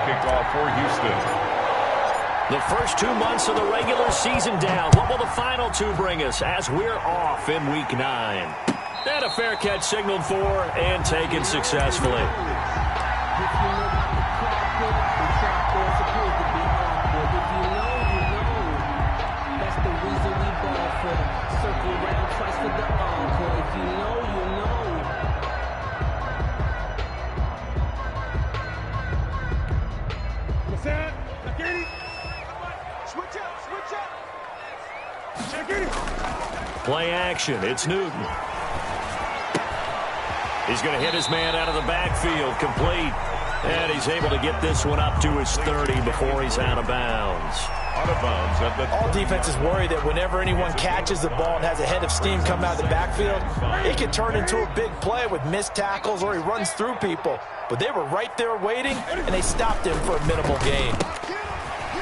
kickoff for Houston. The first 2 months of the regular season down. What will the final two bring us as we're off in Week 9? And a fair catch signaled for and taken successfully. Play action. It's Newton. He's going to hit his man out of the backfield. Complete. And he's able to get this one up to his 30 before he's out of bounds. Out of bounds. All defenses worry that whenever anyone catches the ball and has a head of steam come out of the backfield, it can turn into a big play with missed tackles or he runs through people. But they were right there waiting, and they stopped him for a minimal gain.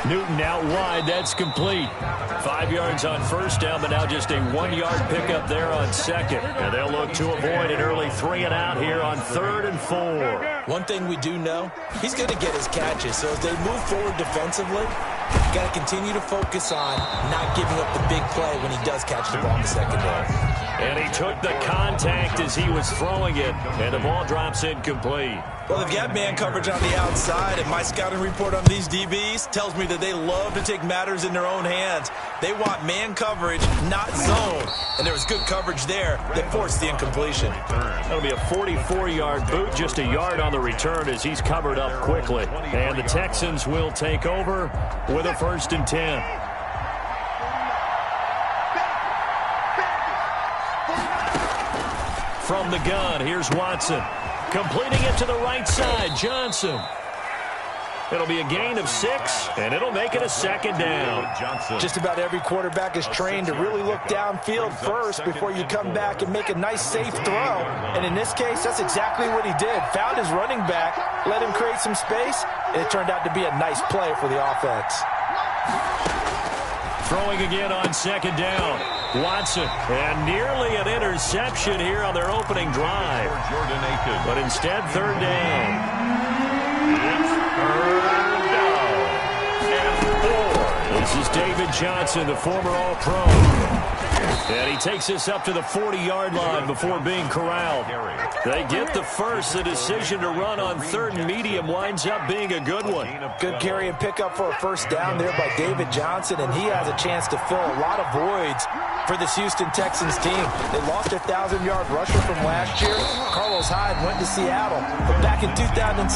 Newton out wide. That's complete. 5 yards on first down, but now just a 1-yard pickup there on second. And they'll look to avoid an early 3 and out here on 3rd and 4. One thing we do know, he's going to get his catches. So as they move forward defensively, you got to continue to focus on not giving up the big play when he does catch the ball in the secondary. And he took the contact as he was throwing it, and the ball drops incomplete. Well, they've got man coverage on the outside, and my scouting report on these DBs tells me that they love to take matters in their own hands. They want man coverage, not zone. And there was good coverage there that forced the incompletion. That'll be a 44-yard boot, just a yard on the return as he's covered up quickly. And the Texans will take over with a 1st and 10. From the gun, here's Watson. Completing it to the right side, Johnson. It'll be a gain of 6, and it'll make it a 2nd down. Just about every quarterback is trained to really look downfield first before you come back and make a nice, safe throw. And in this case, that's exactly what he did. Found his running back, let him create some space, and it turned out to be a nice play for the offense. Throwing again on 2nd down. Watson, and nearly an interception here on their opening drive. But instead, 3rd down. It's 3rd down. And 4. This is David Johnson, the former All-Pro. And he takes this up to the 40-yard line before being corralled. They get the first. The decision to run on 3rd and medium winds up being a good one. Good carry and pickup for a 1st down there by David Johnson, and he has a chance to fill a lot of voids for this Houston Texans team. They lost their 1,000-yard rusher from last year. Carlos Hyde went to Seattle. But back in 2016,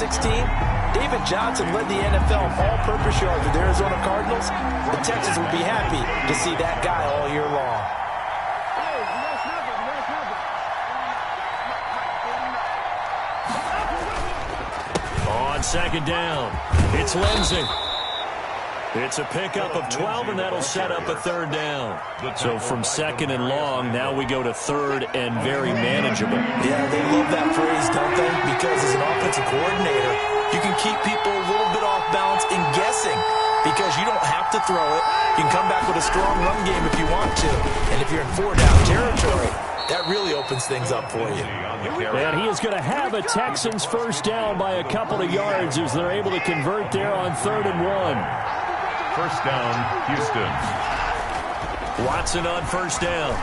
David Johnson led the NFL in all-purpose yards with the Arizona Cardinals. The Texans will be happy to see that guy all year long. On 2nd down, it's Lindsey. It's a pickup of 12, and that'll set up a 3rd down. So from 2nd and long, now we go to 3rd and very manageable. Yeah, they love that phrase, don't they? Because as an offensive coordinator, you can keep people a little bit off balance in guessing because you don't have to throw it. You can come back with a strong run game if you want to. And if you're in 4-down territory, that really opens things up for you. And he is going to have a Texans 1st down by a couple of yards as they're able to convert there on 3rd and 1. 1st down, Houston. Watson on 1st down.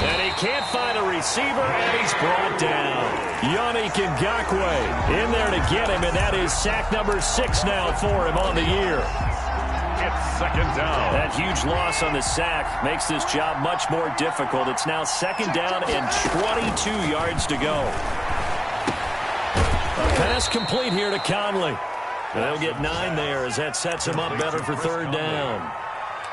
And he can't find a receiver, and he's brought down. Yannick Ngakoue in there to get him, and that is sack number 6 now for him on the year. It's 2nd down. That huge loss on the sack makes this job much more difficult. It's now 2nd down and 22 yards to go. A pass complete here to Conley. They'll get 9 there as that sets him up better for 3rd down.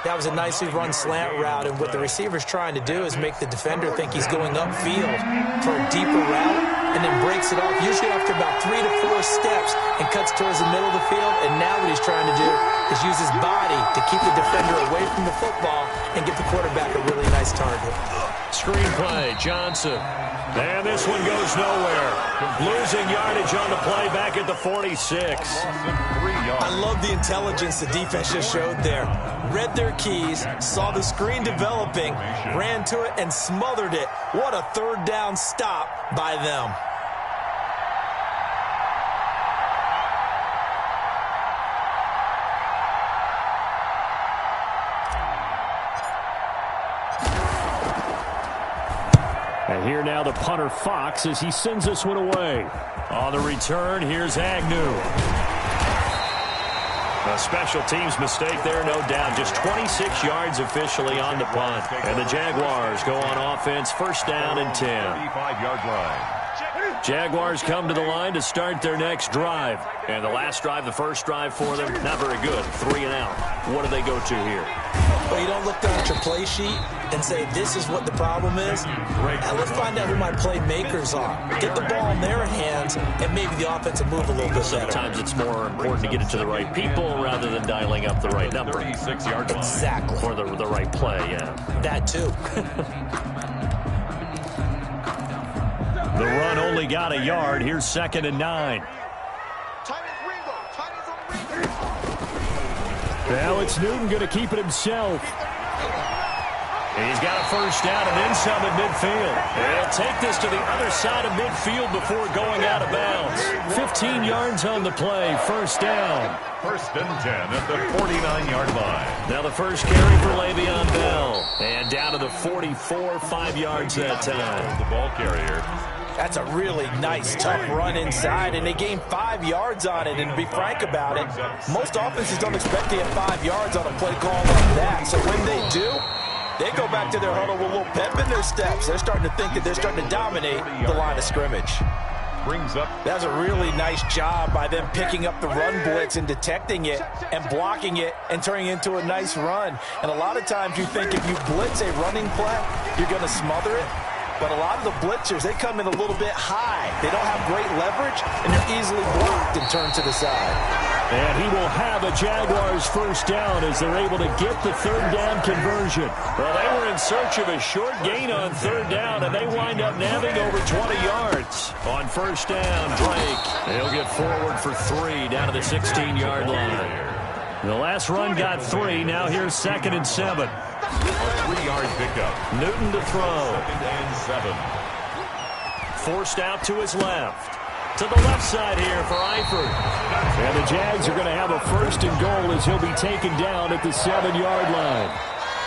That was a nicely run slant route, and what the receiver's trying to do is make the defender think he's going upfield for a deeper route and then breaks it off, usually after about 3 to 4 steps, and cuts towards the middle of the field. And now what he's trying to do is use his body to keep the defender away from the football and get the quarterback a really nice target. Screen play, Johnson. And this one goes nowhere. Losing yardage on the play back at the 46. I love the intelligence the defense just showed there. Read their keys, saw the screen developing, ran to it, and smothered it. What a 3rd down stop by them. And here now the punter Fox as he sends this one away. On the return, here's Agnew. A special teams mistake there, no doubt. Just 26 yards officially on the punt. And the Jaguars go on offense, first down and 10. 35-yard line. Jaguars come to the line to start their next drive. And the last drive, the first drive for them, not very good. 3 and out. What do they go to here? Well, you don't look down at your play sheet and say, this is what the problem is. Now let's find out who my playmakers are. Get the ball in their hands, and maybe the offense will move a little bit better. Sometimes it's more important to get it to the right people rather than dialing up the right number. 36-yard line. Exactly. Or the right play, yeah. That too. The run only got a yard. Here's 2nd and 9. Now it's Newton going to keep it himself. He's got a first down and then some at midfield. They'll take this to the other side of midfield before going out of bounds. 15 yards on the play, first down. 1st and 10 at the 49-yard line. Now the first carry for Le'Veon Bell. And down to the 44, 5 yards that time. The ball carrier. That's a really nice, tough run inside, and they gained 5 yards on it. And to be frank about it, most offenses don't expect to get 5 yards on a play call like that. So when they do, they go back to their huddle with a little pep in their steps. They're starting to think that they're starting to dominate the line of scrimmage. Brings up. That's a really nice job by them picking up the run blitz and detecting it and blocking it and turning it into a nice run. And a lot of times you think if you blitz a running play, you're going to smother it. But a lot of the blitzers, they come in a little bit high. They don't have great leverage, and they're easily blocked and turned to the side. And he will have a Jaguars first down as they're able to get the 3rd down conversion. Well, they were in search of a short gain on 3rd down, and they wind up nabbing over 20 yards. On first down, Drake. He'll get forward for 3 down to the 16-yard line. The last run got 3. Now here's 2nd and 7. A 3-yard pickup. Newton to throw. 2nd and 7. Forced out to his left. To the left side here for Eifert. And the Jags are going to have a 1st and goal as he'll be taken down at the 7-yard line.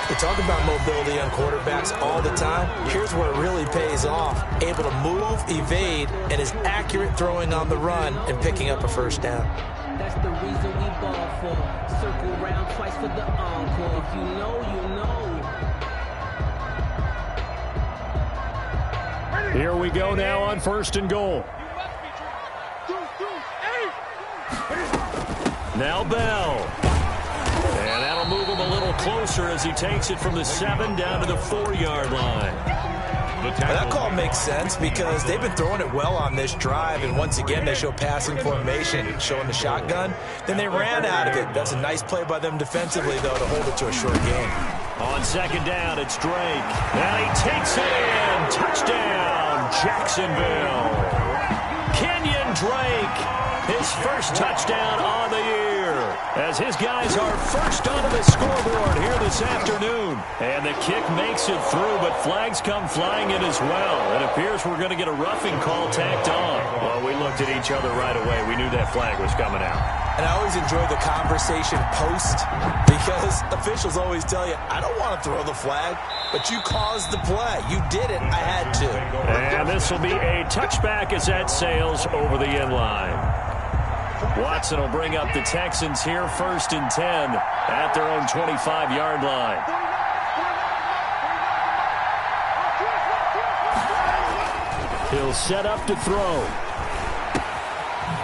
We talk about mobility on quarterbacks all the time. Here's where it really pays off. Able to move, evade, and is accurate throwing on the run and picking up a first down. That's the reason we ball for. Circle round twice for the encore. If you know, you know. Here we go now on 1st and goal. Now Bell. And that'll move him a little closer as he takes it from the 7 down to the 4-yard line. That call makes sense because they've been throwing it well on this drive, and once again they show passing formation, showing the shotgun. Then they ran out of it. That's a nice play by them defensively, though, to hold it to a short game. On 2nd down, it's Drake. And he takes it in. Touchdown, Jacksonville. Kenyon Drake, his first touchdown on the year. As his guys are first onto the scoreboard here this afternoon. And the kick makes it through, but flags come flying in as well. It appears we're going to get a roughing call tacked on. Well, we looked at each other right away. We knew that flag was coming out. And I always enjoy the conversation post because officials always tell you, I don't want to throw the flag, but you caused the play. You did it. I had to. And this will be a touchback as that sails over the end line. Watson will bring up the Texans here 1st and 10 at their own 25-yard line. He'll set up to throw.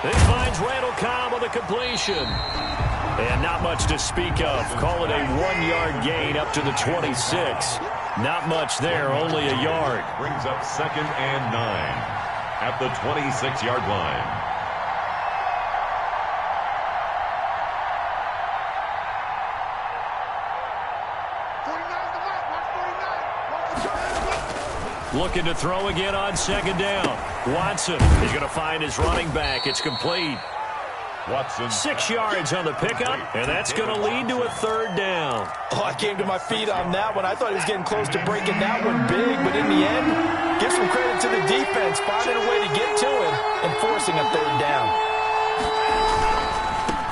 He finds Randall Cobb with a completion. And not much to speak of. Call it a 1-yard gain up to the 26. Not much there, only a yard. Brings up 2nd and 9 at the 26-yard line. Looking to throw again on 2nd down. Watson, he's going to find his running back. It's complete. Watson. 6 yards on the pickup, and that's going to lead to a 3rd down. Oh, I came to my feet on that one. I thought he was getting close to breaking that one big, but in the end, give some credit to the defense, finding a way to get to it and forcing a 3rd down.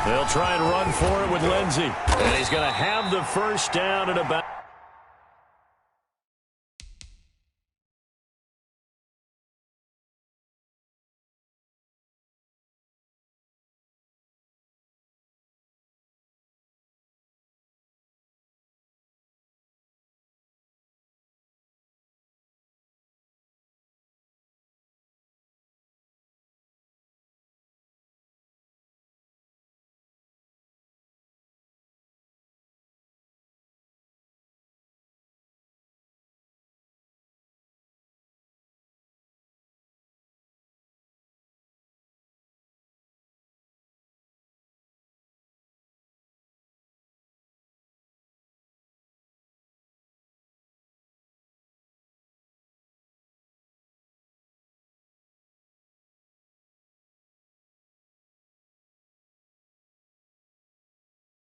They'll try and run for it with Lindsey, and he's going to have the first down at about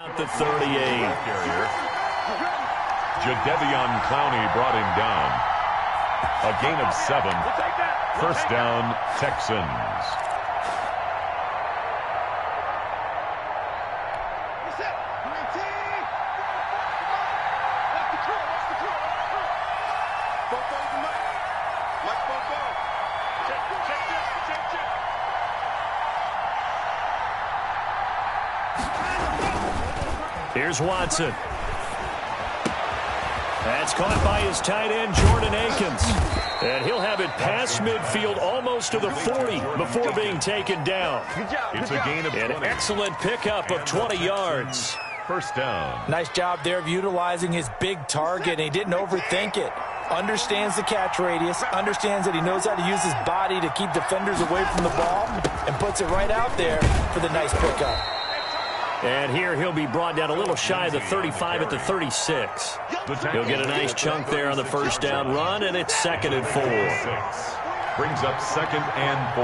The 38. Jadeveon Clowney brought him down. A gain of 7. First down, Texans. Here's Watson. That's caught by his tight end, Jordan Akins. And he'll have it past midfield almost to the 40 before being taken down. It's a gain of 20. An excellent pickup of 20 yards. First down. Nice job there of utilizing his big target. He didn't overthink it. Understands the catch radius. Understands that he knows how to use his body to keep defenders away from the ball. And puts it right out there for the nice pickup. And here he'll be brought down a little shy of the 35 at the 36. He'll get a nice chunk there on the first down run, and it's 2nd and 4. Brings up 2nd and 4.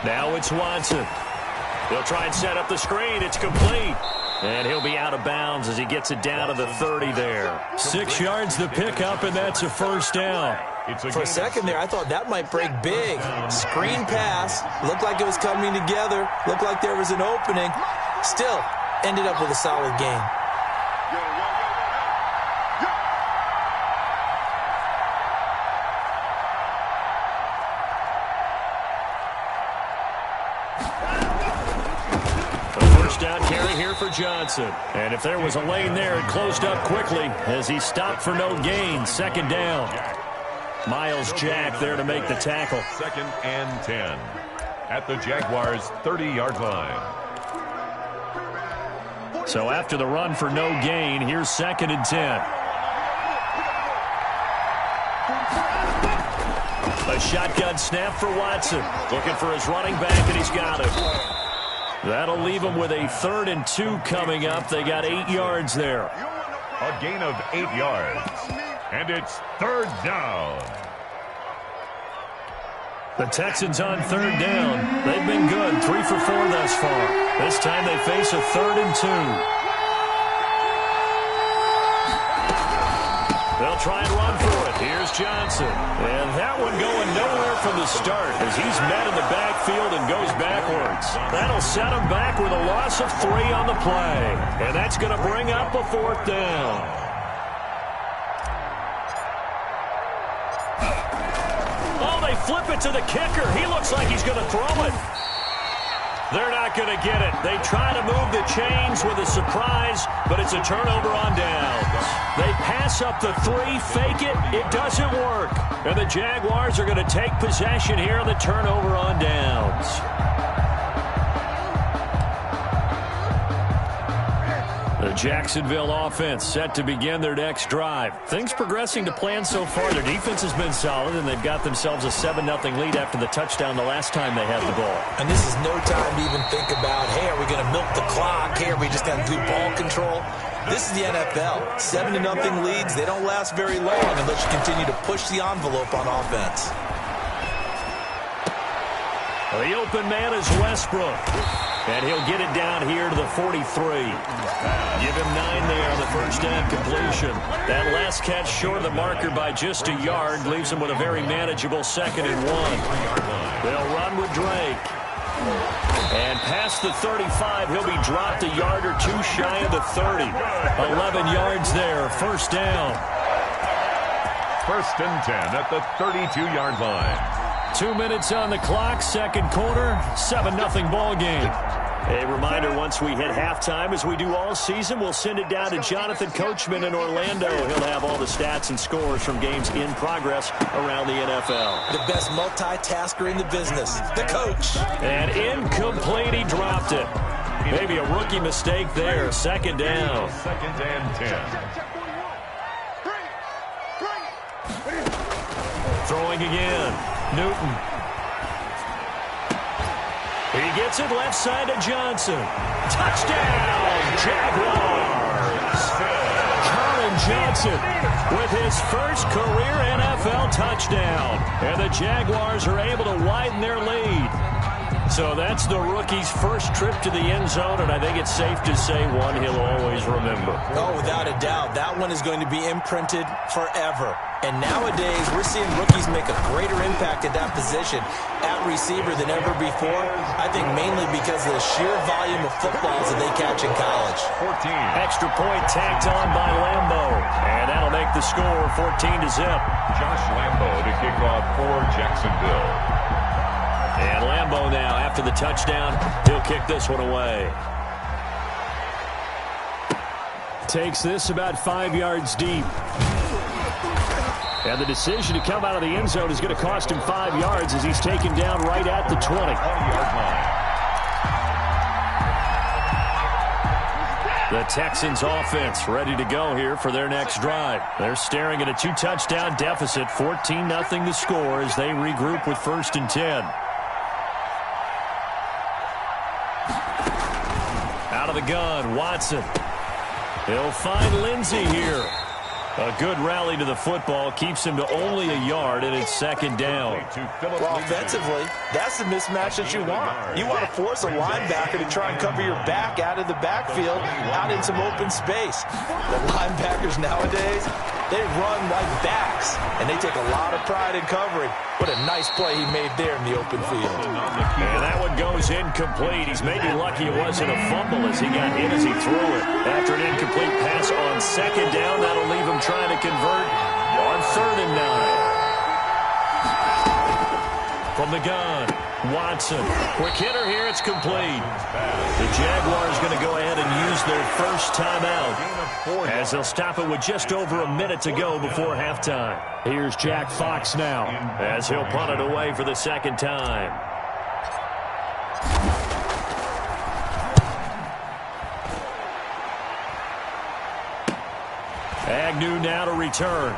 Now it's Watson. He'll try and set up the screen. It's complete. And he'll be out of bounds as he gets it down to the 30 there. 6 yards the pickup, and that's a first down. For a second there, I thought that might break big. Screen pass. Looked like it was coming together. Looked like there was an opening. Still, ended up with a solid gain. Down carry here for Johnson. And if there was a lane there, it closed up quickly as he stopped for no gain. 2nd down. Myles Jack there to make the tackle. 2nd and 10 at the Jaguars' 30-yard line. So after the run for no gain, here's 2nd and 10. A shotgun snap for Watson. Looking for his running back, and he's got it. That'll leave them with a 3rd and 2 coming up. They got 8 yards there. A gain of 8 yards. And it's 3rd down. The Texans on 3rd down. They've been good. 3 for 4 thus far. This time they face a 3rd and 2. They'll try and run for it. Here's Johnson. And that one going nowhere from the start as he's met in the backfield and goes backwards. That'll set him back with a loss of 3 on the play. And that's going to bring up a 4th down. Oh, they flip it to the kicker. He looks like he's going to throw it. They're not going to get it. They try to move the chains with a surprise, but it's a turnover on downs. They pass up the 3, fake it. It doesn't work. And the Jaguars are going to take possession here on the turnover on downs. The Jacksonville offense set to begin their next drive. Things progressing to plan so far. Their defense has been solid, and they've got themselves a 7-0 lead after the touchdown the last time they had the ball. And this is no time to even think about, hey, are we going to milk the clock? Hey, are we just going to do ball control? This is the NFL. 7-0 leads, they don't last very long unless you continue to push the envelope on offense. The open man is Westbrook. And he'll get it down here to the 43. Give him 9 there on the first down completion. That last catch short of the marker by just a yard leaves him with a very manageable 2nd and 1. They'll run with Drake. And past the 35, he'll be dropped a yard or 2 shy of the 30. 11 yards there, first down. 1st and 10 at the 32-yard line. 2 minutes on the clock, 2nd quarter, 7-0 ball game. A reminder, once we hit halftime, as we do all season, we'll send it down to Jonathan Coachman in Orlando. He'll have all the stats and scores from games in progress around the NFL. The best multitasker in the business, the coach. And incomplete, he dropped it. Maybe a rookie mistake there, 2nd down. 2nd and 10. Throwing again. Newton. He gets it left side to Johnson. Touchdown, Jaguars! Colin Johnson with his first career NFL touchdown. And the Jaguars are able to widen their lead. So that's the rookie's first trip to the end zone, and I think it's safe to say one he'll always remember. Oh, without a doubt. That one is going to be imprinted forever. And nowadays, we're seeing rookies make a greater impact at that position at receiver than ever before. I think mainly because of the sheer volume of footballs that they catch in college. 14. Extra point tacked on by Lambo. And that'll make the score 14-0. Josh Lambo to kick off for Jacksonville. And Lambo now, after the touchdown, he'll kick this one away. Takes this about 5 yards deep. And the decision to come out of the end zone is going to cost him 5 yards as he's taken down right at the 20. 20-yard line. The Texans offense ready to go here for their next drive. They're staring at a 2-touchdown deficit, 14-0 the score as they regroup with 1st and 10. Out of the gun, Watson. He'll find Lindsey here. A good rally to the football keeps him to only a yard, and it's 2nd down. Well, offensively, that's the mismatch that you want. You want to force a linebacker to try and cover your back out of the backfield, out in some open space. The linebackers nowadays, they run like backs, and they take a lot of pride in covering. What a nice play he made there in the open field. And that one goes incomplete. He's maybe lucky it wasn't a fumble as he got hit as he threw it. After an incomplete pass on 2nd down, that'll leave him trying to convert on 3rd and 9. From the gun, Watson. Quick hitter here, it's complete. The Jaguars going to go ahead and use their first timeout as they'll stop it with just over a minute to go before halftime. Here's Jack Fox now as he'll punt it away for the 2nd time. Agnew now to return.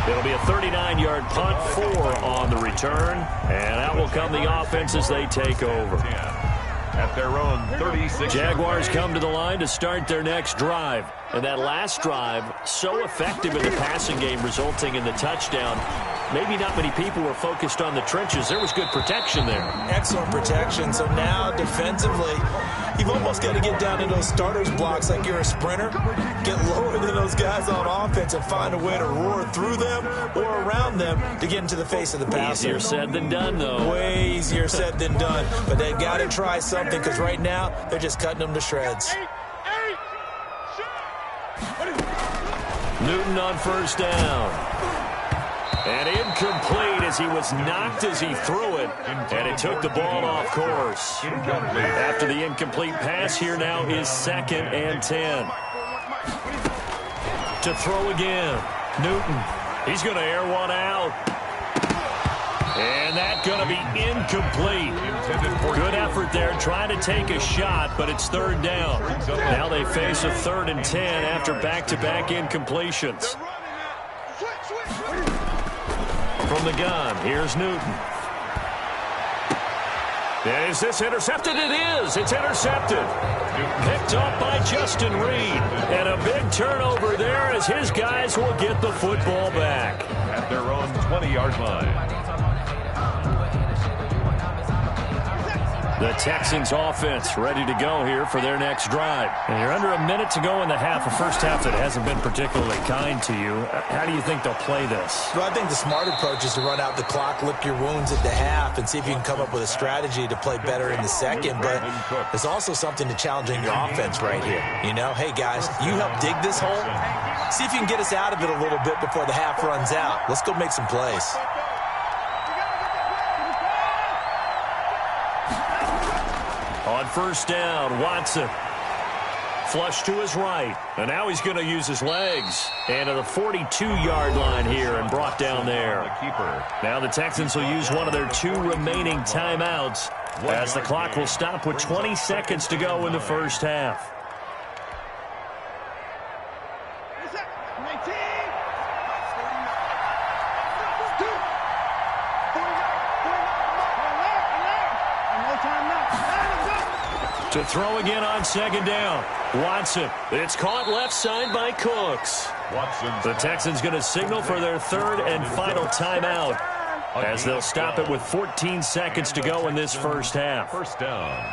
It'll be a 39-yard punt, 4 on the return, and out will come the offense as they take over. At their own 36. Jaguars come to the line to start their next drive. And that last drive, so effective in the passing game, resulting in the touchdown. Maybe not many people were focused on the trenches. There was good protection there. Excellent protection. So now, defensively, you've almost got to get down to those starters blocks like you're a sprinter. Get lower than those guys on offense and find a way to roar through them or around them to get into the face of the passer. Easier said than done, though. Way easier said than done. But they've got to try something because right now, they're just cutting them to shreds. Newton on 1st down. And incomplete as he was knocked as he threw it. And it took the ball off course. After the incomplete pass, here now is 2nd and 10. To throw again. Newton. He's going to air one out. And that's going to be incomplete. Good effort there trying to take a shot, but it's 3rd down. Now they face a 3rd and 10 after back-to-back incompletions. From the gun, here's Newton. Is this intercepted? It is. It's intercepted. Picked up by Justin Reed. And a big turnover there as his guys will get the football back. At their own 20-yard line. The Texans offense ready to go here for their next drive. And you're under a minute to go in the half, a first half that hasn't been particularly kind to you. How do you think they'll play this? Well, I think the smart approach is to run out the clock, lick your wounds at the half, and see if you can come up with a strategy to play better in the second. But there's also something to challenging your offense right here. You know, hey, guys, you help dig this hole. See if you can get us out of it a little bit before the half runs out. Let's go make some plays. On 1st down, Watson. Flush to his right. And now he's going to use his legs. And at the 42-yard line here and brought down there. Now the Texans will use one of their 2 remaining timeouts as the clock will stop with 20 seconds to go in the first half. To throw again on second down. Watson. It's caught left side by Cooks. The Texans going to signal for their third and final timeout as they'll stop it with 14 seconds to go in this first half. First down.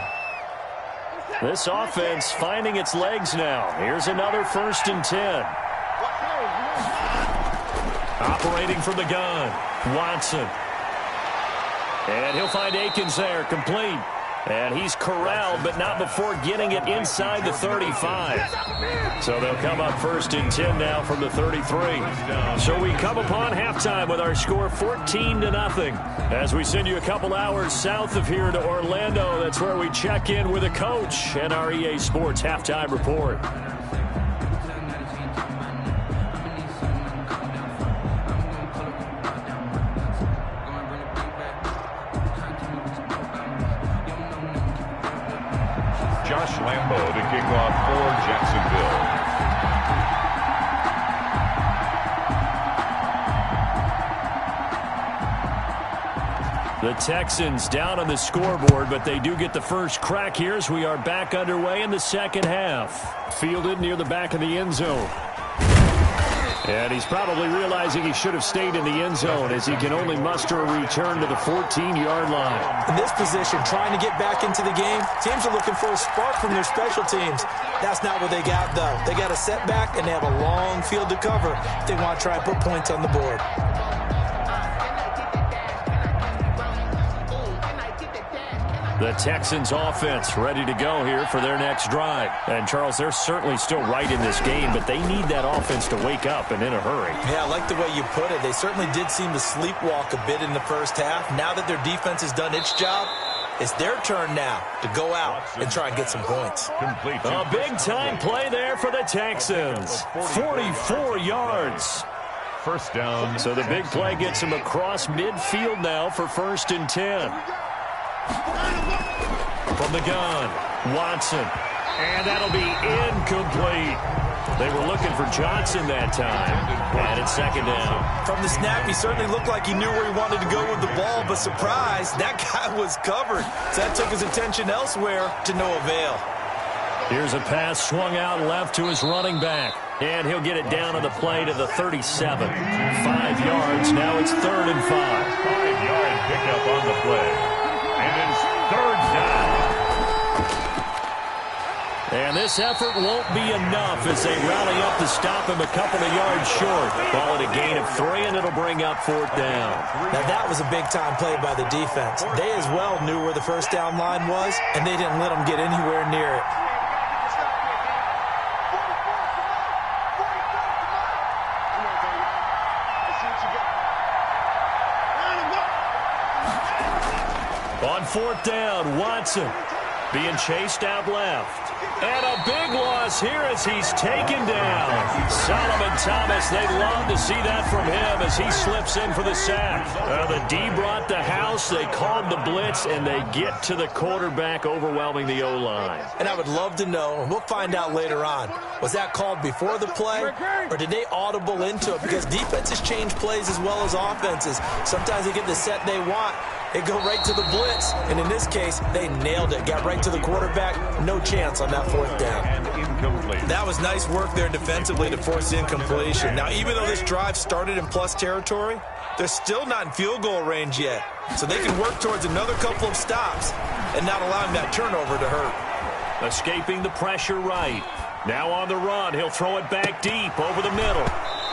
This offense finding its legs now. Here's another 1st and 10. Operating from the gun. Watson. And he'll find Akins there, complete. And he's corralled, but not before getting it inside the 35. So they'll come up 1st and 10 now from the 33. So we come upon halftime with our score 14-0. As we send you a couple hours south of here to Orlando, that's where we check in with the coach and our EA Sports halftime report. Josh Lambo to kick off for Jacksonville. The Texans down on the scoreboard, but they do get the first crack here as we are back underway in the second half. Fielded near the back of the end zone. And he's probably realizing he should have stayed in the end zone as he can only muster a return to the 14-yard line. In this position, trying to get back into the game, teams are looking for a spark from their special teams. That's not what they got, though. They got a setback, and they have a long field to cover if they want to try and put points on the board. The Texans offense ready to go here for their next drive. And, Charles, they're certainly still right in this game, but they need that offense to wake up and in a hurry. Yeah, I like the way you put it. They certainly did seem to sleepwalk a bit in the first half. Now that their defense has done its job, it's their turn now to go out and try and get some points. A big-time play there for the Texans. 44 yards. First down. So the big play gets him across midfield now for 1st and 10. From the gun, Watson. And that'll be incomplete. They were looking for Johnson that time. And it's 2nd down. From the snap, he certainly looked like he knew where he wanted to go with the ball, but surprise, that guy was covered. So that took his attention elsewhere to no avail. Here's a pass swung out left to his running back. And he'll get it down on the play to the 37. 5 yards, now it's 3rd and 5. 5-yard pickup on the play. And it's 3rd down. And this effort won't be enough as they rally up to stop him a couple of yards short. Call it a gain of 3, and it'll bring up 4th down. Now, that was a big-time play by the defense. They as well knew where the first down line was, and they didn't let them get anywhere near it. On 4th down, Watson being chased out left. And a big loss here as he's taken down. Solomon Thomas, they'd love to see that from him as he slips in for the sack. The D brought the house, they called the blitz, and they get to the quarterback, overwhelming the O-line. And I would love to know, and we'll find out later on, was that called before the play, or did they audible into it? Because defenses change plays as well as offenses. Sometimes they get the set they want. They go right to the blitz, and in this case, they nailed it. Got right to the quarterback, no chance on that 4th down. And incomplete. That was nice work there defensively to force the incompletion. Now, even though this drive started in plus territory, they're still not in field goal range yet. So they can work towards another couple of stops and not allowing that turnover to hurt. Escaping the pressure right. Now on the run, he'll throw it back deep over the middle.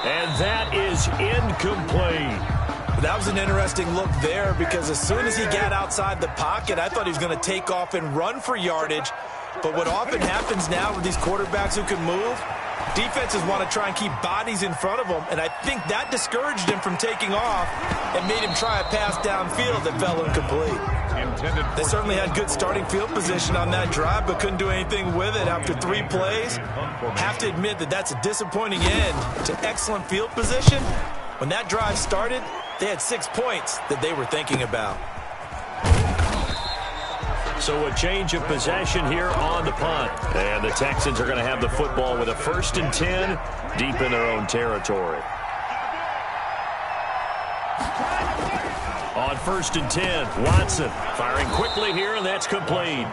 And that is incomplete. That was an interesting look there because as soon as he got outside the pocket, I thought he was going to take off and run for yardage. But what often happens now with these quarterbacks who can move, defenses want to try and keep bodies in front of them, and I think that discouraged him from taking off and made him try a pass downfield that fell incomplete. They certainly had good starting field position on that drive, but couldn't do anything with it after 3 plays. Have to admit that that's a disappointing end to excellent field position. When that drive started, they had 6 points that they were thinking about. So a change of possession here on the punt. And the Texans are going to have the football with a 1st and 10 deep in their own territory. On 1st and 10, Watson firing quickly here, and that's complete.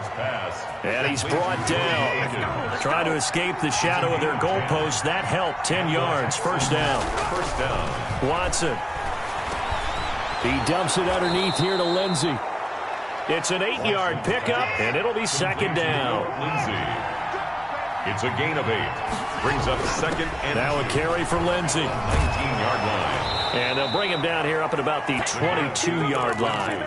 And he's brought down. Trying to escape the shadow of their goalpost. That helped. 10 yards. First down. Watson. He dumps it underneath here to Lindsey. It's an 8-yard pickup, and it'll be second down. It's a gain of 8. Brings up second and now a carry for Lindsey. 19-yard line. And they'll bring him down here up at about the 22-yard line.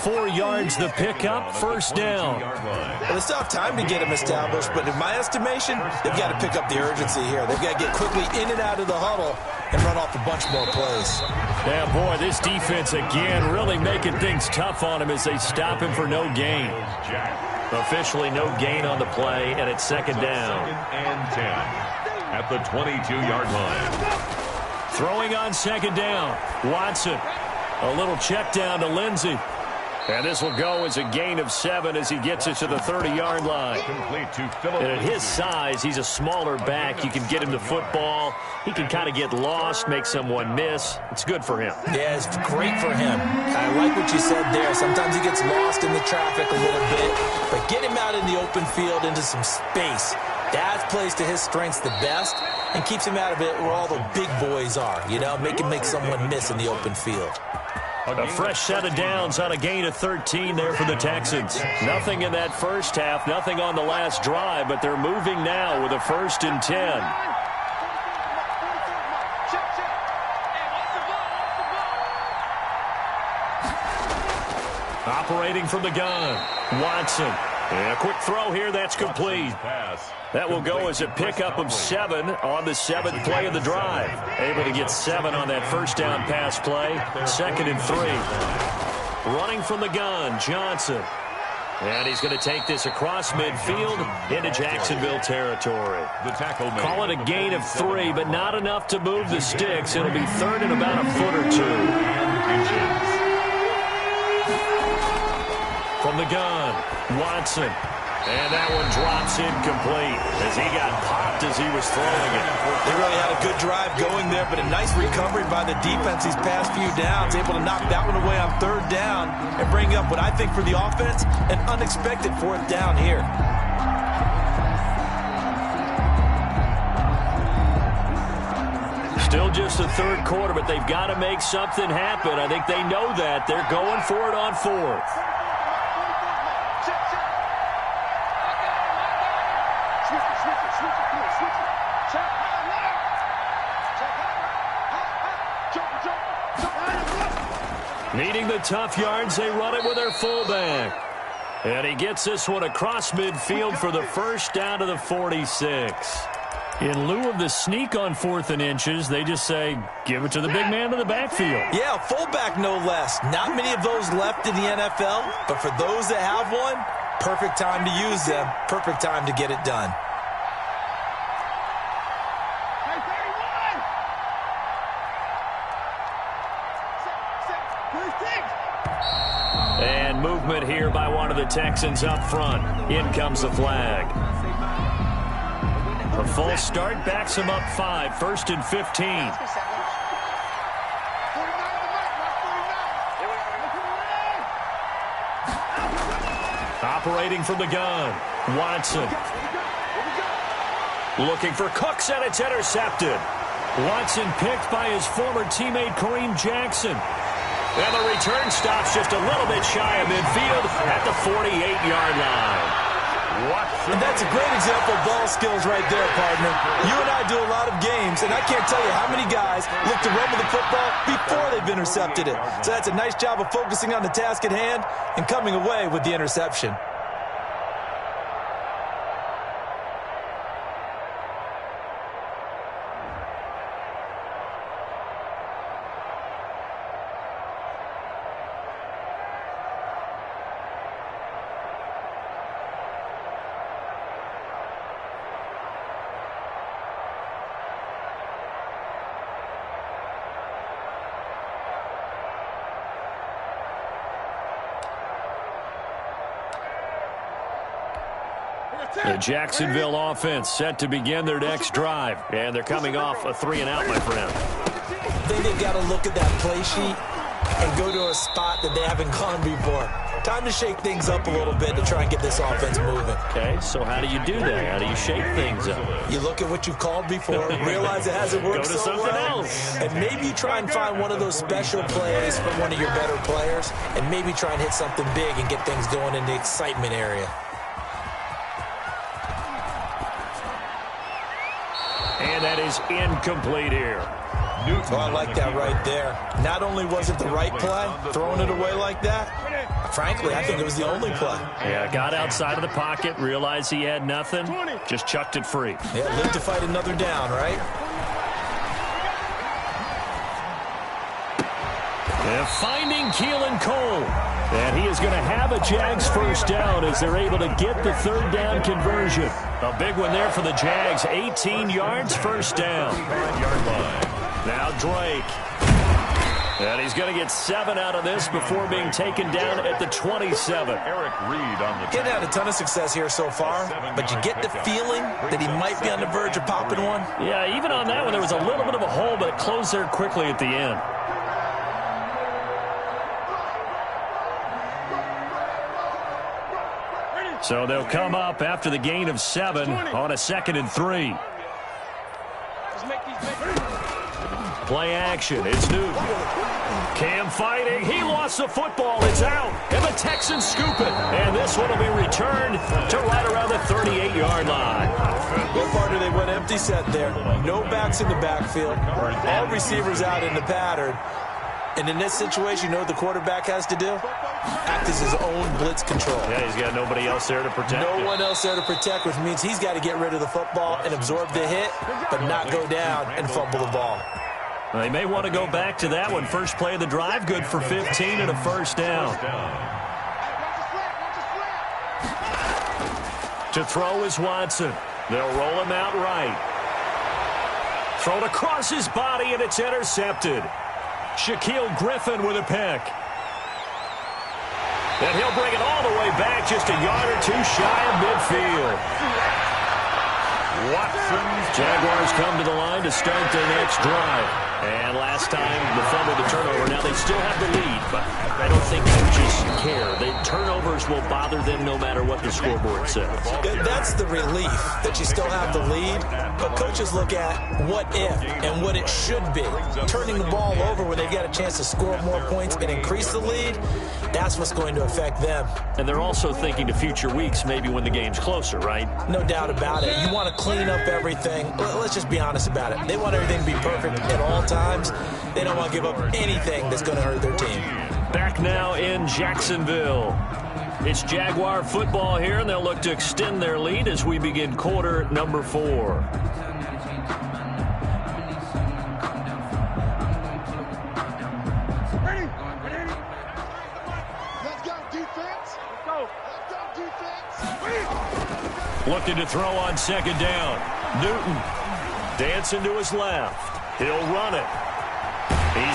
4 yards the pickup, first down. Well, they still have time to get him established, but in my estimation, they've got to pick up the urgency here. They've got to get quickly in and out of the huddle and run off a bunch more plays. Yeah, boy, this defense again really making things tough on him as they stop him for no gain. Officially no gain on the play, and it's second down. Second and 10 at the 22-yard line. Throwing on second down, Watson. A little check down to Lindsey. And this will go as a gain of 7 as he gets it to the 30-yard line. And at his size, he's a smaller back. You can get him the football. He can kind of get lost, make someone miss. It's good for him. Yeah, it's great for him. I like what you said there. Sometimes he gets lost in the traffic a little bit. But get him out in the open field into some space. That plays to his strengths the best and keeps him out of it where all the big boys are. You know, make him make someone miss in the open field. A fresh set of downs on a gain of 13 there for the Texans. Nothing in that first half, nothing on the last drive, but they're moving now with a 1st and 10. Operating from the gun, Watson. And a quick throw here, that's complete. That will go as a pickup of 7 on the 7th play of the drive. Able to get 7 on that first down pass play. 2nd and 3. Running from the gun, Johnson. And he's going to take this across midfield into Jacksonville territory. Call it a gain of 3, but not enough to move the sticks. It'll be 3rd and about a foot or 2. From the gun, Watson. And that one drops incomplete as he got popped as he was throwing it. They really had a good drive going there, but a nice recovery by the defense these past few downs. Able to knock that one away on 3rd down and bring up what I think for the offense, an unexpected 4th down here. Still just the 3rd quarter, but they've got to make something happen. I think they know that. They're going for it on 4th. Needing the tough yards, they run it with their fullback. And he gets this one across midfield for the first down to the 46. In lieu of the sneak on 4th and inches, they just say, give it to the big man in the backfield. Yeah, fullback no less. Not many of those left in the NFL, but for those that have one, perfect time to use them, perfect time to get it done. And movement here by one of the Texans up front. In comes the flag. A false start backs him up 5. 1st and 15. Operating from the gun, Watson. Looking for Cooks, and it's intercepted. Watson picked by his former teammate Kareem Jackson. And the return stops just a little bit shy of midfield at the 48-yard line. And that's a great example of ball skills right there, partner. You and I do a lot of games, and I can't tell you how many guys look to run with the football before they've intercepted it. So that's a nice job of focusing on the task at hand and coming away with the interception. The Jacksonville offense set to begin their next drive. And they're coming off a 3-and-out, my friend. I think they've got to look at that play sheet and go to a spot that they haven't gone before. Time to shake things up a little bit to try and get this offense moving. Okay, so how do you do that? How do you shake things up? You look at what you've called before, realize it hasn't worked Go to so something well, else. and maybe you try and find one of those special plays from one of your better players, and maybe try and hit something big and get things going in the excitement area. And that is incomplete here. Oh, I like that right there. Not only was it the right play, throwing it away like that, frankly, I think it was the only play. Yeah, got outside of the pocket, realized he had nothing, just chucked it free. Yeah, live to fight another down, right? And finding Keelan Cole. And he is going to have a Jags first down as they're able to get the third down conversion. A big one there for the Jags. 18 yards, first down. 5-yard line. Now Drake. And he's going to get 7 out of this before being taken down at the 27. Eric Reed on the Getting had a ton of success here so far, but you get the feeling that he might be on the verge of popping one. Yeah, even on that one, there was a little bit of a hole, but it closed there quickly at the end. So they'll come up after the gain of 7 on a 2nd and 3. Play action. It's Newton. Cam fighting. He lost the football. It's out. And the Texans scoop it. And this one will be returned to right around the 38-yard line. What part they went empty set there? No backs in the backfield. All receivers out in the pattern. And in this situation, you know what the quarterback has to do? Act as his own blitz control. Yeah, he's got nobody else there to protect him. No one else there to protect, which means he's got to get rid of the football and absorb the hit, but not go down and fumble the ball. They may want to go back to that one. First play of the drive, good for 15 and a first down. To throw is Watson. They'll roll him out right. Thrown across his body, and it's intercepted. Shaquille Griffin with a pick. And he'll bring it all the way back, just a yard or two shy of midfield. Watson's Jaguars come to the line to start their next drive. And last time, the fumble, the turnover. Now, they still have the lead, but I don't think coaches care. The turnovers will bother them no matter what the scoreboard says. That's the relief, that you still have the lead. But coaches look at what if and what it should be. Turning the ball over when they've got a chance to score more points and increase the lead, that's what's going to affect them. And they're also thinking to future weeks, maybe when the game's closer, right? No doubt about it. You want to clean up everything. Let's just be honest about it. They want everything to be perfect at all times. They don't want to give up anything that's going to hurt their team. Back now in Jacksonville. It's Jaguar football here, and they'll look to extend their lead as we begin quarter number 4. Looking to throw on second down. Newton dancing to his left. He'll run it. He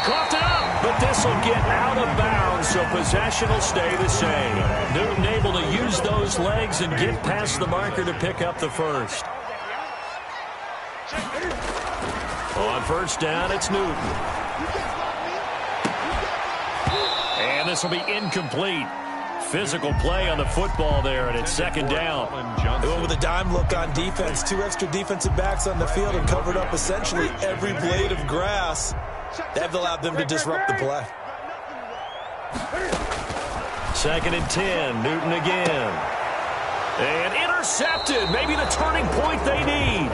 coughed it up, but this will get out of bounds, so possession will stay the same. Newton able to use those legs and get past the marker to pick up the first. On first down, it's Newton. And this will be incomplete. Physical play on the football there, and it's second down. They went with a dime look on defense. 2 extra defensive backs on the field and covered up essentially every blade of grass. That allowed them to disrupt the play. Second and 10, Newton again. And intercepted, maybe the turning point they need.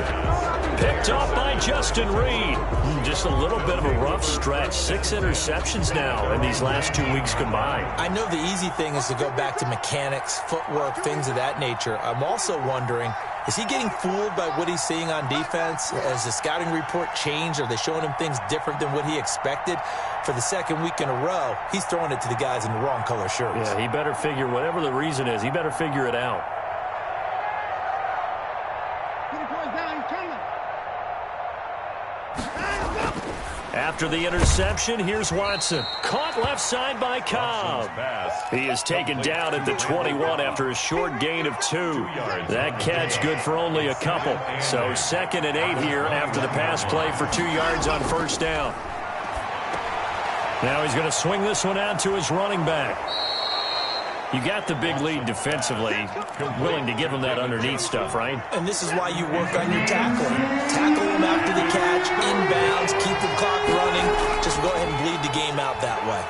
Picked off by Justin Reed. Just a little bit of a rough stretch. 6 interceptions now in these last 2 weeks combined. I know the easy thing is to go back to mechanics, footwork, things of that nature. I'm also wondering, is he getting fooled by what he's seeing on defense? Has the scouting report changed? Are they showing him things different than what he expected? For the second week in a row, he's throwing it to the guys in the wrong color shirts. Yeah, he better figure, whatever the reason is, he better figure it out. After the interception, here's Watson. Caught left side by Cobb. He is taken down at the 21 after a short gain of 2. That catch good for only a couple. So 2nd and 8 here after the pass play for 2 yards on first down. Now he's going to swing this one out to his running back. You got the big lead defensively. You're willing to give him that underneath stuff, right? And this is why you work on your tackling. Tackle him after the catch, inbounds, keep the clock running. Just go ahead and bleed the game out that way.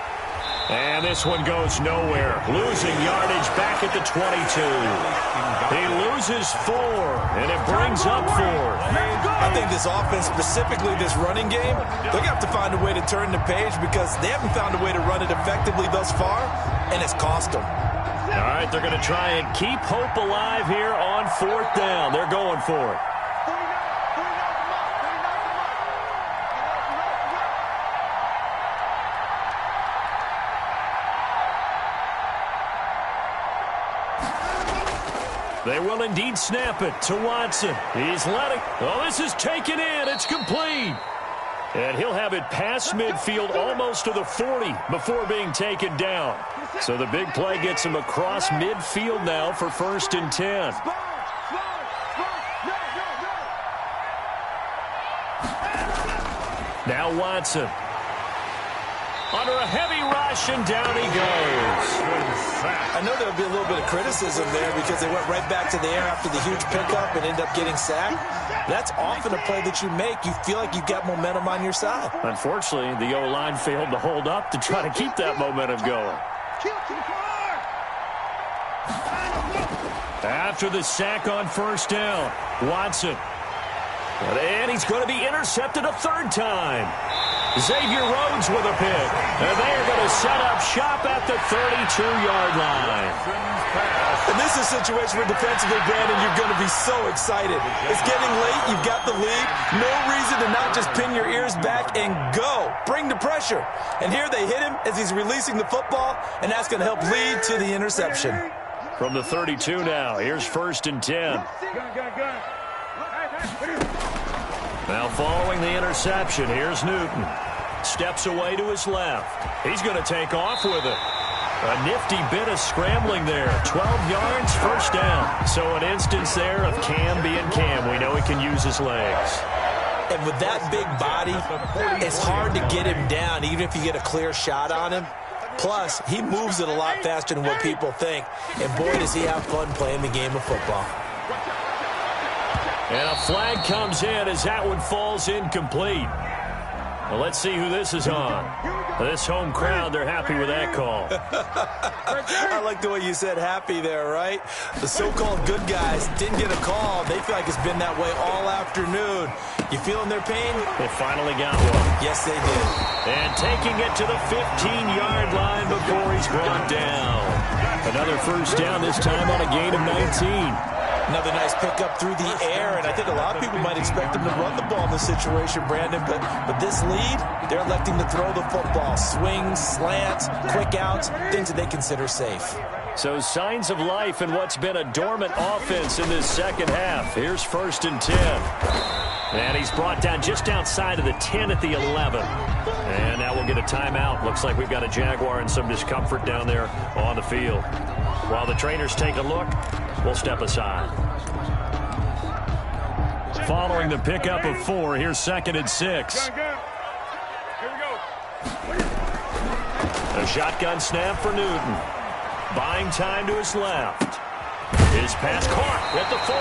And this one goes nowhere. Losing yardage back at the 22. He loses 4, and it brings up 4. I think this offense, specifically this running game, they're going to have to find a way to turn the page because they haven't found a way to run it effectively thus far, and it's cost them. All right, they're going to try and keep hope alive here on 4th down. They're going for it. They will indeed snap it to Watson. He's letting... Oh, this is taken in. It's complete. And he'll have it past midfield almost to the 40 before being taken down. So the big play gets him across midfield now for 1st and 10. Now Watson. Under a heavy rush, and down he goes. I know there'll be a little bit of criticism there because they went right back to the air after the huge pickup and ended up getting sacked. That's often a play that you make. You feel like you've got momentum on your side. Unfortunately, the O-line failed to hold up to try to keep that momentum going. After the sack on 1st down, Watson. And he's going to be intercepted a 3rd time. Xavier Rhodes with a pick. And they are going to set up shop at the 32-yard line. And this is a situation where defensively, Brandon, you're going to be so excited. It's getting late. You've got the lead. No reason to not just pin your ears back and go. Bring the pressure. And here they hit him as he's releasing the football, and that's going to help lead to the interception. From the 32 now, here's 1st and 10. Now following the interception, here's Newton. Steps away to his left. He's going to take off with it. A nifty bit of scrambling there. 12 yards, 1st down. So an instance there of Cam being Cam. We know he can use his legs. And with that big body, it's hard to get him down, even if you get a clear shot on him. Plus, he moves it a lot faster than what people think. And boy, does he have fun playing the game of football. And a flag comes in as that one falls incomplete. Well, let's see who this is on. This home crowd, they're happy with that call. I like the way you said happy there, right? The so-called good guys didn't get a call. They feel like it's been that way all afternoon. You feeling their pain? They finally got one. Yes, they did. And taking it to the 15-yard line before he's brought down. Another 1st down, this time on a gain of 19. Another nice pickup through the air, and I think a lot of people might expect him to run the ball in this situation, Brandon, but this lead, they're electing to throw the football. Swings, slants, quick outs, things that they consider safe. So signs of life in what's been a dormant offense in this 2nd half. Here's 1st and 10. And he's brought down just outside of the 10 at the 11. And now we'll get a timeout. Looks like we've got a Jaguar in some discomfort down there on the field. While the trainers take a look, we'll step aside. Following the pickup of 4, here's 2nd and 6. A shotgun snap for Newton. Buying time to his left. His pass caught at the 4.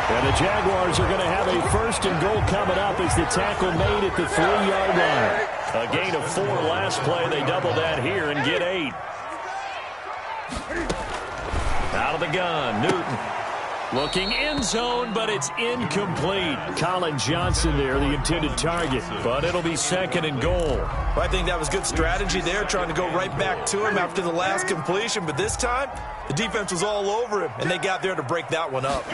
And the Jaguars are going to have a 1st and goal coming up as the tackle made at the 3-yard line. A gain of 4 last play. They double that here and get 8. Out of the gun, Newton. Looking end zone, but it's incomplete. Colin Johnson there, the intended target. But it'll be 2nd and goal. Well, I think that was good strategy there, trying to go right back to him after the last completion. But this time, the defense was all over him, and they got there to break that one up.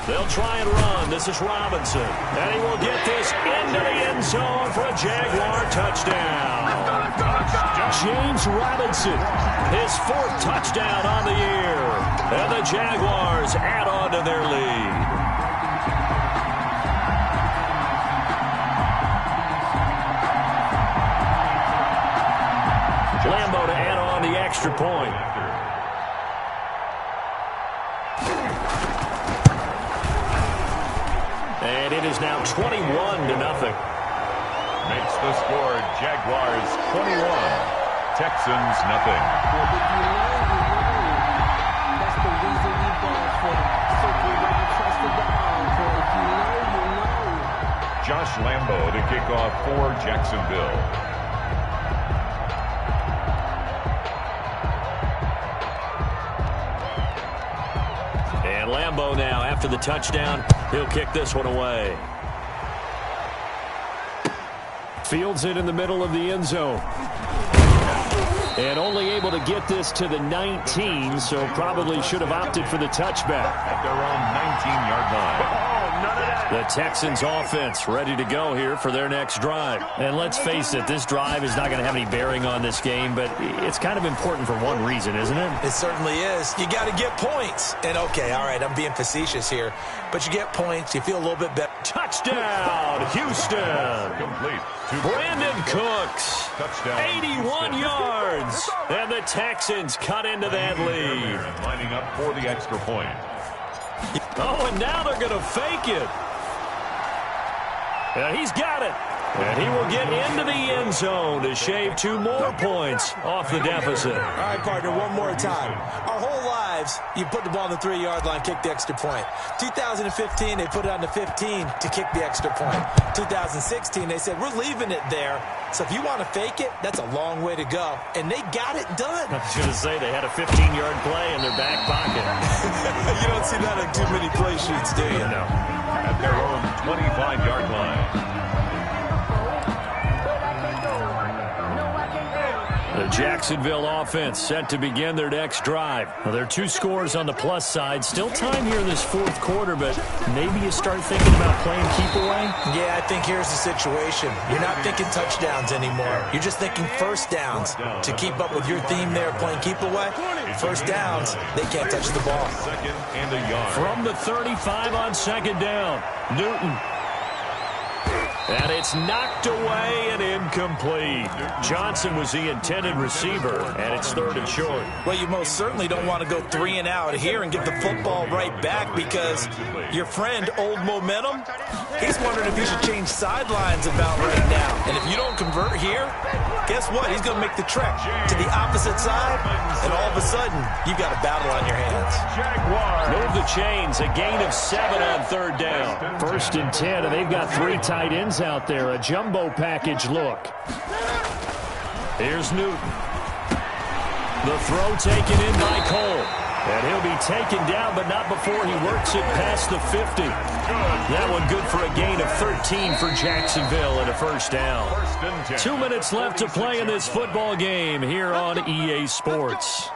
They'll try and run. This is Robinson. And he will get this into the end zone for a Jaguar touchdown. James Robinson, his 4th touchdown on the year. And the Jaguars add on to their lead. Lambo to add on the extra point. And it is now 21-0. Makes the score Jaguars 21, Texans nothing. Well, if you know, that's the reason we ball for. Circle round twice for the encore. If you know, you know. Josh Lambo to kick off for Jacksonville. And Lambo now, after the touchdown, he'll kick this one away. Fields it in the middle of the end zone. And only able to get this to the 19, so probably should have opted for the touchback. At their own 19-yard line. The Texans offense ready to go here for their next drive. And let's face it, this drive is not going to have any bearing on this game, but it's kind of important for one reason, isn't it? It certainly is. You got to get points. And, okay, all right, I'm being facetious here. But you get points, you feel a little bit better. Touchdown, Houston. Complete. Brandon Cooks, Touchdown. 81 yards. And the Texans cut into that lead. Lining up for the extra point. Oh, and now they're going to fake it. And he's got it. And he will get into the end zone to shave 2 more points off the deficit. All right, partner, one more time. Our whole lives, you put the ball on the 3-yard line, kick the extra point. 2015, they put it on the 15 to kick the extra point. 2016, they said, we're leaving it there. So if you want to fake it, that's a long way to go. And they got it done. I was going to say they had a 15-yard play in their back pocket. You don't see that on too many play sheets, do you? No. At their own 25-yard line. The Jacksonville offense set to begin their next drive. Well, there are 2 scores on the plus side. Still time here in this 4th quarter, but maybe you start thinking about playing keep away? Yeah, I think here's the situation. You're not thinking touchdowns anymore. You're just thinking first downs. To keep up with your theme there, playing keep away, first downs, they can't touch the ball. Second and a yard. From the 35 on second down, Newton. And it's knocked away and incomplete. Johnson was the intended receiver, and it's 3rd and short. Well, you most certainly don't want to go 3 and out here and get the football right back because your friend, Old Momentum, he's wondering if he should change sidelines about right now. And if you don't convert here, guess what? He's going to make the trek to the opposite side, and all of a sudden, you've got a battle on your hands. Move the chains, a gain of 7 on 3rd down. 1st and 10, and they've got 3 tight ends out there. A jumbo package look. Here's Newton. The throw taken in by Cole. And he'll be taken down, but not before he works it past the 50. That one good for a gain of 13 for Jacksonville and a 1st down. 2 minutes left to play in this football game here on EA Sports.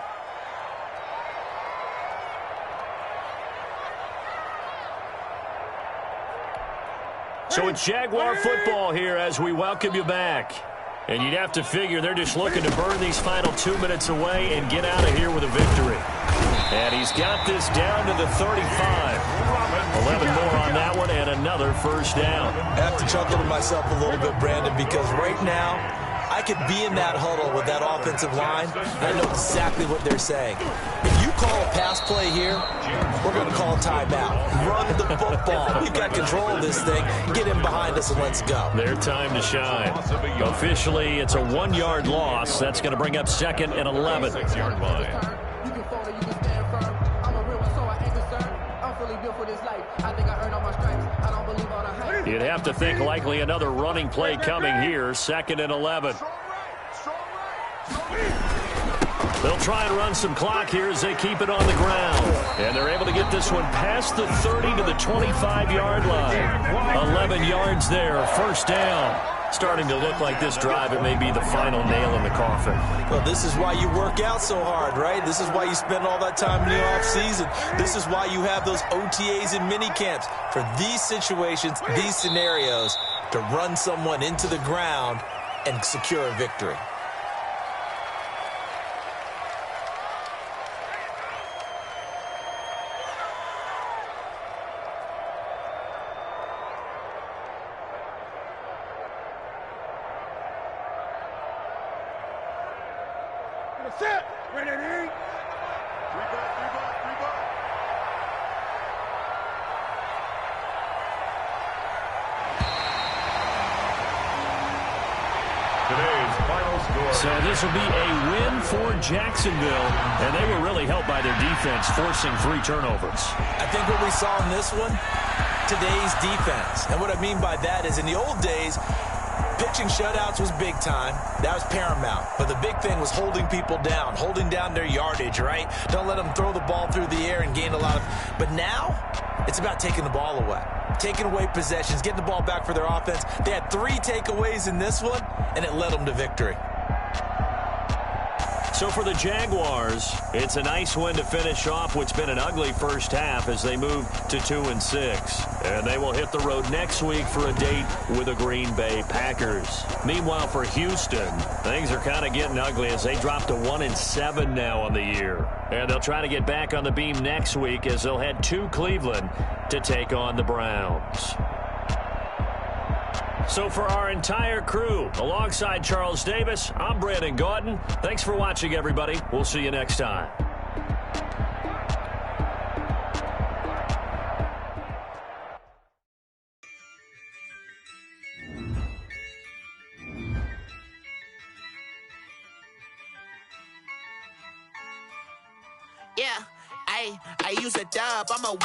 So it's Jaguar football here as we welcome you back. And you'd have to figure they're just looking to burn these final 2 minutes away and get out of here with a victory. And he's got this down to the 35. 11 more on that one and another 1st down. I have to chuckle to myself a little bit, Brandon, because right now, I could be in that huddle with that offensive line, and I know exactly what they're saying. If you call a pass play here, we're going to call a timeout. Run the football. We've got control of this thing. Get in behind us and let's go. Their time to shine. Officially, it's a 1-yard loss. That's going to bring up 2nd and 11. 6-yard line. You can fall or you can stand firm. I'm a real one, so I ain't concerned. I'm fully built for this life. I think I earned all my stripes. I don't believe all the hype. You'd have to think likely another running play coming here. 2nd and 11. They'll try and run some clock here as they keep it on the ground. And they're able to get this one past the 30 to the 25-yard line. 11 yards there, 1st down. Starting to look like this drive, it may be the final nail in the coffin. Well, this is why you work out so hard, right? This is why you spend all that time in the offseason. This is why you have those OTAs and mini camps. For these situations, these scenarios, to run someone into the ground and secure a victory. Set. Ready, ready. So this will be a win for Jacksonville, and they were really helped by their defense, forcing 3 turnovers. I think what we saw in this one, today's defense. And what I mean by that is in the old days, pitching shutouts was big time. That was paramount. But the big thing was holding people down, holding down their yardage, right? Don't let them throw the ball through the air and gain a lot of... But now, it's about taking the ball away, taking away possessions, getting the ball back for their offense. They had 3 takeaways in this one, and it led them to victory. So for the Jaguars, it's a nice win to finish off what's been an ugly first half as they move to 2-6. And they will hit the road next week for a date with the Green Bay Packers. Meanwhile, for Houston, things are kind of getting ugly as they drop to 1-7 now on the year. And they'll try to get back on the beam next week as they'll head to Cleveland to take on the Browns. So for our entire crew, alongside Charles Davis, I'm Brandon Gaudin. Thanks for watching, everybody. We'll see you next time. Yeah, I use a dub. I'm a